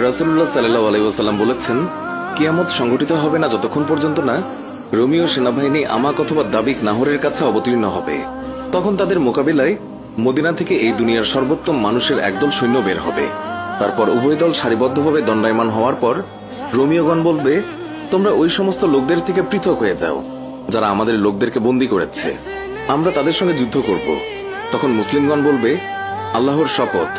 রাসূলুল্লাহ সাল্লাল্লাহু আলাইহি ওয়াসাল্লাম বলেছেন, কিয়ামত সংঘটিত হবে না যতক্ষণ পর্যন্ত না রোমীয় সেনাবাহিনী আমাক অথবা দাবিক নাহরের কাছে অবতীর্ণ হবে। তখন তাদের মোকাবিলায় মদিনা থেকে এই দুনিয়ার সর্বোত্তম মানুষের একদল সৈন্য বের হবে। তারপর উভয় দল সারিবদ্ধভাবে দণ্ডায়মান হওয়ার পর রোমীয়গণ বলবে, তোমরা ওই সমস্ত লোকদের থেকে পৃথক হয়ে যাও যারা আমাদের লোকদেরকে বন্দী করেছে, আমরা তাদের সঙ্গে যুদ্ধ করব। তখন মুসলিমগণ বলবে, আল্লাহর শপথ,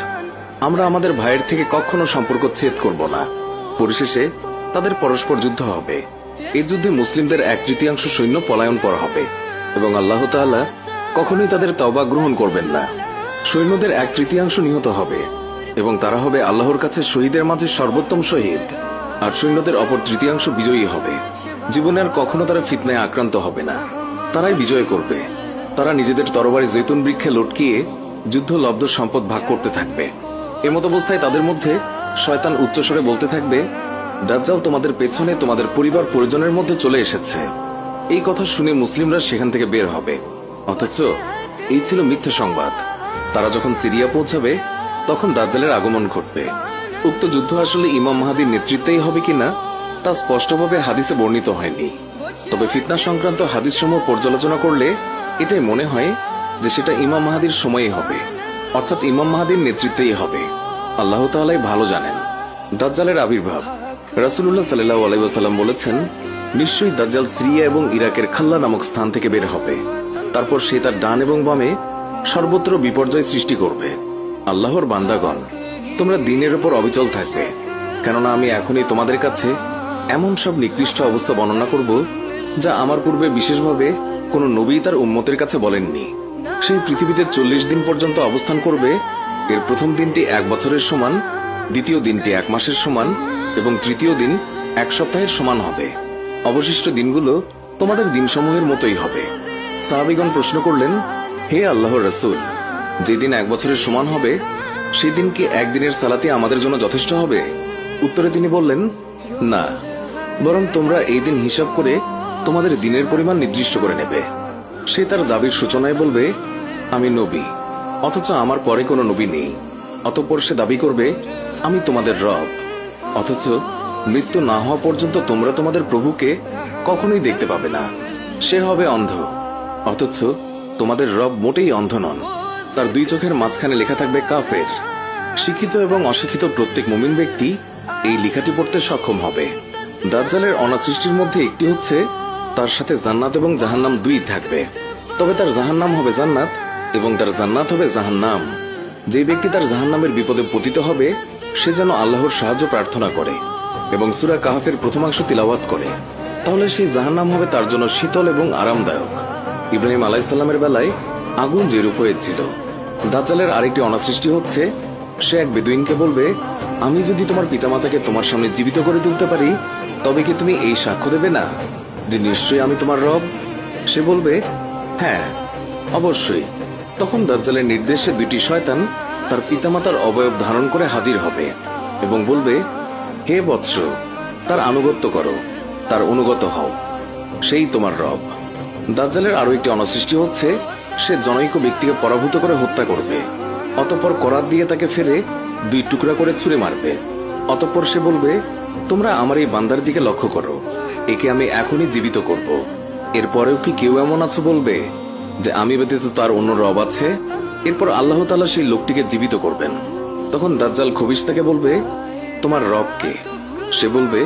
আমরা আমাদের ভাইয়ের থেকে কখনো সম্পর্ক ছেদ করব না। পরিশেষে তাদের পরস্পর যুদ্ধ হবে। এই যুদ্ধে মুসলিমদের 1/3 সৈন্য পলায়ন করা হবে এবং আল্লাহ তাআলা কখনোই তাদের তওবা গ্রহণ করবেন না। সৈন্যদের 1/3 নিহত হবে এবং তারা হবে আল্লাহর কাছে শহীদের মাঝে সর্বোত্তম শহীদ, আর সৈন্যদের অপর 1/3 বিজয়ী হবে। জীবনে আর কখনো তারা ফিতনায় আক্রান্ত হবে না, তারাই বিজয় করবে। তারা নিজেদের তরবারি জৈতুন বৃক্ষে লটকিয়ে যুদ্ধলব্ধ সম্পদ ভাগ করতে থাকবে। এমত অবস্থায় তাদের মধ্যে শয়তান উচ্চস্বরে বলতে থাকবে, দাজ্জাল তোমাদের পেছনে তোমাদের পরিবার পরিজনের মধ্যে চলে এসেছে। এই কথা শুনে মুসলিমরা সেখান থেকে বের হবে, অথচ এই ছিল মিথ্যা সংবাদ। তারা যখন সিরিয়া পৌঁছাবে তখন দাজ্জালের আগমন ঘটবে। উক্ত যুদ্ধ আসলে ইমাম মাহদীর নেতৃত্বেই হবে কিনা তা স্পষ্টভাবে হাদিসে বর্ণিত হয়নি, তবে ফিতনা সংক্রান্ত হাদিসসমূহ পর্যালোচনা করলে এটাই মনে হয় যে সেটা ইমাম মাহদীর সময়েই হবে, অর্থাৎ ইমাম মাহদীর নেতৃত্বেই হবে। আল্লাহ তাআলাই ভালো জানেন। দাজ্জালের আবির্ভাব। রাসূলুল্লাহ সাল্লাল্লাহু আলাইহি ওয়াসাল্লাম বলেছেন, নিশ্চয়ই দাজ্জাল সিরিয়া এবং ইরাকের খাল্লা নামক স্থান থেকে বের হবে। তারপর সে তার ডান এবং বামে সর্বত্র বিপর্যয় সৃষ্টি করবে। আল্লাহর বান্দাগণ, তোমরা দ্বীনের উপর অবিচল থাকবে, কেননা আমি এখনই তোমাদের কাছে এমন সব নিকৃষ্ট অবস্থা বর্ণনা করব যা আমার পূর্বে বিশেষভাবে কোনো নবী তার উম্মতের কাছে বলেননি। সেই পৃথিবীতে 40 দিন পর্যন্ত অবস্থান করবে। এর প্রথম দিনটি 1 বছরের সমান, দ্বিতীয় দিনটি 1 মাসের সমান এবং তৃতীয় দিন 1 সপ্তাহের সমান হবে। অবশিষ্ট দিনগুলো তোমাদের দিনসমূহের মতোই হবে। সাহাবীগণ প্রশ্ন করলেন, হে আল্লাহর রাসূল, যেদিন 1 বছরের সমান হবে সেই দিন কি একদিনের সালাতি আমাদের জন্য যথেষ্ট হবে? উত্তরে তিনি বললেন, না, বরং তোমরা এই দিন হিসাব করে তোমাদের দিনের পরিমাণ নির্দিষ্ট করে নেবে। সে তার দাবির সূচনায় বলবে, আমি নবী, অথচ আমার পরে কোনো নবী নেই। অতঃপর সে দাবি করবে, আমি তোমাদের রব, অথচ মৃত্যু না হওয়া পর্যন্ত তোমরা তোমাদের প্রভুকে কখনোই দেখতে পাবে না। সে হবে অন্ধ, অথচ তোমাদের রব মোটেই অন্ধ নন। তার 2 চোখের মাঝখানে লেখা থাকবে কাফের। শিক্ষিত এবং অশিক্ষিত প্রত্যেক মুমিন ব্যক্তি এই লেখাটি পড়তে সক্ষম হবে। দাজ্জালের অনাসৃষ্টির মধ্যে একটি হচ্ছে তার সাথে জান্নাত এবং জাহান্নাম 2 থাকবে, তবে তার জাহান্নাম হবে জান্নাত এবং তার জান্নাত হবে জাহান্নাম। যে ব্যক্তি তার জাহান্নামের বিপদে পতিত হবে সে যেন আল্লাহর সাহায্য প্রার্থনা করে এবং সূরা কাহফের প্রথমাংশ তিলাওয়াত করে, তাহলে সেই জাহান্নাম হবে তার জন্য শীতল এবং আরামদায়ক। ইব্রাহিম আলাইহিস সালামের বেলায় আগুন যেরূপ হয়েছিল। দাজ্জালের আরেকটি অনাসৃষ্টি হচ্ছে সে এক বেদুইনকে বলবে, আমি যদি তোমার পিতামাতাকে তোমার সামনে জীবিত করে তুলতে পারি তবে কি তুমি এই সাক্ষ্য দেবে না যে নিশ্চয়ই আমি তোমার রব? সে বলবে, হ্যাঁ, অবশ্যই। তখন দাজ্জালের নির্দেশে 2টি শয়তান তার পিতামাতার অবয়ব ধারণ করে হাজির হবে এবং বলবে, হে বৎস, তার আনুগত্য করো, তার অনুগত হও, সেই তোমার রব। দাজ্জালের আরো একটি অনাসৃষ্টি হচ্ছে সে জনৈক ব্যক্তিকে পরাভূত করে হত্যা করবে, অতঃপর করাত দিয়ে তাকে ফেরে 2 টুকরা করে ছুঁড়ে মারবে। অতঃপর সে বলবে, তোমরা আমার এই বান্দার দিকে লক্ষ্য করো, একে আমি এখনই জীবিত করব। এরপরেও কি কেউ এমন আছে বলবে যে আমি ব্যতীত তার অন্য রব আছে? এরপর আল্লাহ তাআলা সেই লোকটিকে জীবিত করবেন। তখন দাজ্জাল খবিশতাকে বলবে, তোমার রব কে? সে বলবে,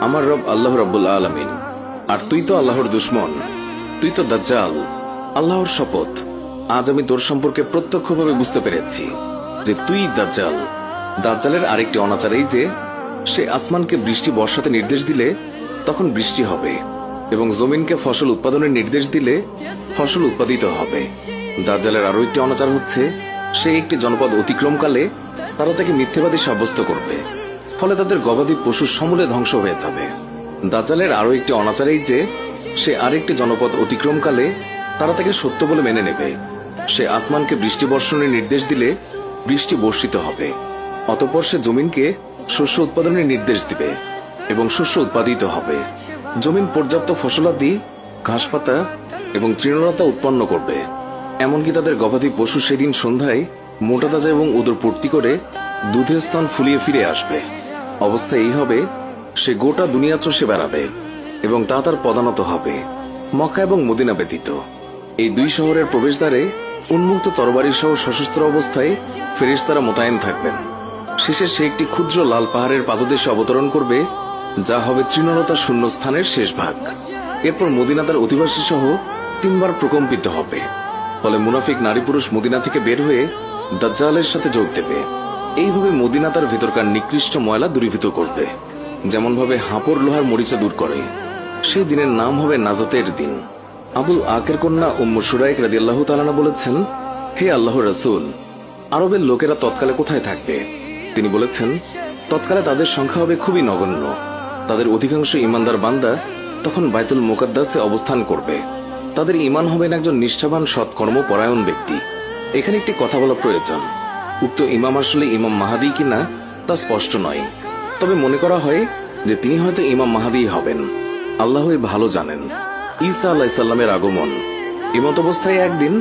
আমার রব আল্লাহ রাব্বুল আলামিন। আর তুই তো আল্লাহর দুশমন, তুই তো দাজ্জাল। আল্লাহর শপথ, আজ আমি তোর সম্পর্কে প্রত্যক্ষভাবে বুঝতে পেরেছি যে তুই দাজ্জাল। দাজ্জালের আরেকটি অনাচার এই যে সে আসমানকে বৃষ্টি বর্ষাতে নির্দেশ দিলে তখন বৃষ্টি হবে এবং জমিনকে ফসল উৎপাদনের নির্দেশ দিলে ফসল উৎপাদিত হবে। দাজ্জালের আরো একটি অনাচার হচ্ছে সে একটি জনপদ অতিক্রমকালে তারা তাকে মিথ্যেবাদী সাব্যস্ত করবে, ফলে তাদের গবাদি পশু সমূলে ধ্বংস হয়ে যাবে। দাজ্জালের আরো একটি অনাচার এই যে সে আরেকটি জনপদ অতিক্রমকালে তারা তাকে সত্য বলে মেনে নেবে। সে আসমানকে বৃষ্টি বর্ষণের নির্দেশ দিলে বৃষ্টি বর্ষিত হবে, অতঃপর সে জমিনকে শস্য উৎপাদনের নির্দেশ দিবে এবং শস্য উৎপাদিত হবে। জমিন পর্যাপ্ত ফসলাদি, ঘাসপাতা এবং তৃণলতা উৎপন্ন করবে। এমনকি তাদের গবাদি পশু সেদিন সন্ধ্যায় মোটা তাজা এবং উদর পূর্তি করে দুধের স্তন ফুলিয়ে ফিরে আসবে। অবস্থা এই হবে, সে গোটা দুনিয়া চষে বেড়াবে এবং তা তার পদানত হবে। মক্কা এবং মদিনা ব্যতীত এই দুই শহরের প্রবেশদ্বারে উন্মুক্ত তরবারি সহ সশস্ত্র অবস্থায় ফেরেশতারা মোতায়েন থাকবেন। শেষে সে একটি ক্ষুদ্র লাল পাহাড়ের পাদদেশে অবতরণ করবে, যা হবে তৃণলতা শূন্য স্থানের শেষ ভাগ। এরপর মদিনা তার অধিবাসী সহ 3 বার প্রকম্পিত হবে। ফলে মুনাফিক নারী পুরুষ মদিনা থেকে বের হয়ে দাজ্জালের সাথে যোগ দেবে। এইভাবে মদিনা তার ভেতরকার নিকৃষ্ট ময়লা দূরীভূত করবে, যেমন ভাবে হাঁপড় লোহার মরিচা দূর করে। সেই দিনের নাম হবে নাজাতের দিন। আবুল আকের কন্যা উম্মু শুরাইক রাদিয়াল্লাহু তাআলা বলেছেন, হে আল্লাহর রাসূল, আরবের লোকেরা তৎকালে কোথায় থাকবে? তিনি বলেছেন, তৎকালে তাদের সংখ্যা হবে খুবই নগণ্য। তাদের অধিকাংশ ইমানদার বান্দা তখন বাইতুল মুকাদ্দাসে অবস্থান করবে। তাদের ঈমান হবেন একজন নিষ্ঠাবান সৎকর্মপরায়ণ ব্যক্তি। এখানে একটি কথা বলা প্রয়োজন, উক্ত ইমাম আসলে ইমাম মাহাদি কিনা তা স্পষ্ট নয়, তবে মনে করা হয় যে তিনি হয়তো ইমাম মাহাদি হবেন। আল্লাহই ভালো জানেন। ঈসা আলাইহিস সালামের আগমন। এমত অবস্থায় একদিন